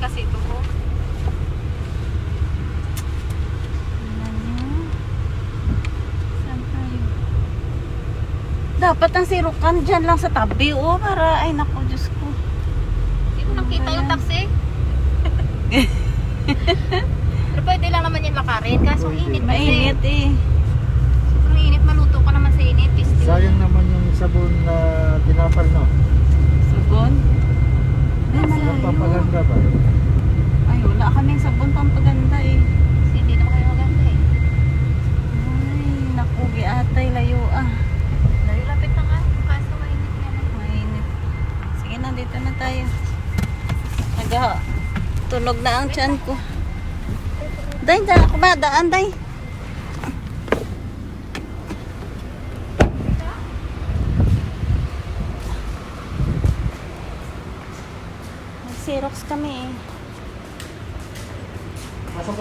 kasi ito ko. Tingnan nyo. Saan tayo? Dapat ang sirukan dyan lang sa tabi. Oh, para, ay naku, Diyos ko. Hindi ko nakita yung taxi. Pero pwede lang naman yan lakarin. Kaso init kasi. Mainit eh. Sobrang init. Maluto ka naman sa init. Pisti. Sayang naman yung sabon na tinapal, no? Sabon? Ay, Ang malayo. papaganda ba? Ay, wala kaming sabon pampaganda eh. Kasi hindi naman kayo maganda eh. Ay, naku, giatay, layo ah. Layo lapit na nga. Kaso mainit yan. Mainit. Sige na, dito na tayo. Tunog na ang tiyan ko. Day, dyan ako ba? Daan, day. Nag-Xerox kami eh. Pasok ka